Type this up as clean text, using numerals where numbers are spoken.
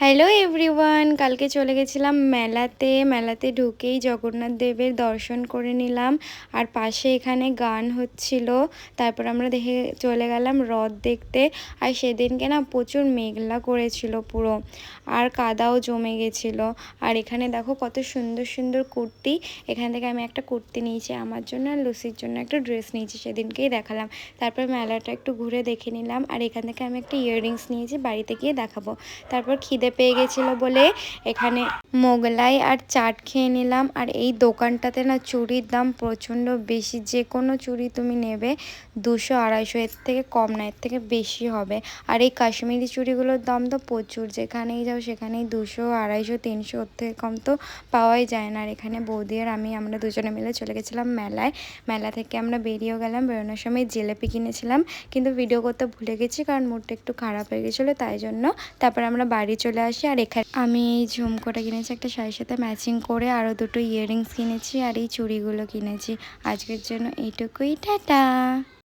Hello everyone, কালকে চলে গেছিলাম মেলাতে ঢুকেই জগন্নাথ দেবের দর্শন করে নিলাম। আর পাশে এখানে গান হচ্ছিল। তারপর আমরা দেখে চলে গেলাম রথ দেখতে। আর সেদিনকে না প্রচুর মেঘলা করেছিল পুরো, আর কাদাও জমে গেছিলো। আর এখানে দেখো কত সুন্দর সুন্দর কুর্তি। এখান থেকে আমি একটা কুর্তি নিয়েছি আমার জন্য, আর লুসির জন্য একটা ড্রেস নিয়েছি, সেদিনকেই দেখালাম। তারপর মেলাটা একটু ঘুরে দেখে নিলাম। আর এখান থেকে আমি একটা ইয়াররিংস নিয়েছি, বাড়িতে গিয়ে দেখাবো। তারপর খিদে পেয়ে গেছিলো বলে এখানে মোগলাই আর চাট খেয়ে নিলাম। আর এই দোকানটাতে না চুড়ির দাম প্রচণ্ড বেশি। যে কোনো চুড়ি তুমি নেবে 200-250, এর থেকে কম না, এর থেকে বেশি হবে। আর এই কাশ্মীরি চুড়িগুলোর দাম তো প্রচুর, যেখানেই যাও সেখানেই 200, 250, 300, ওর থেকে কম তো পাওয়াই যায় না। আর এখানে বৌদি আর আমরা দুজনে মিলে চলে গেছিলাম মেলায়। মেলা থেকে আমরা বেরিয়েও গেলাম। বেরোনোর সময় জিলেপি কিনেছিলাম, কিন্তু ভিডিও করতে ভুলে গেছি কারণ মুডটা একটু খারাপ হয়ে গেছিলো, তাই জন্য। তারপর আমরা বাড়ি চলে আসি। আর এখানে আমি এই ঝুমকোটা কিনেছি একটা শাড়ির সাথে ম্যাচিং করে, আরও দুটো ইয়াররিংস কিনেছি, আর এই চুড়িগুলো কিনেছি। আজকের জন্য এইটুকুই, টাটা।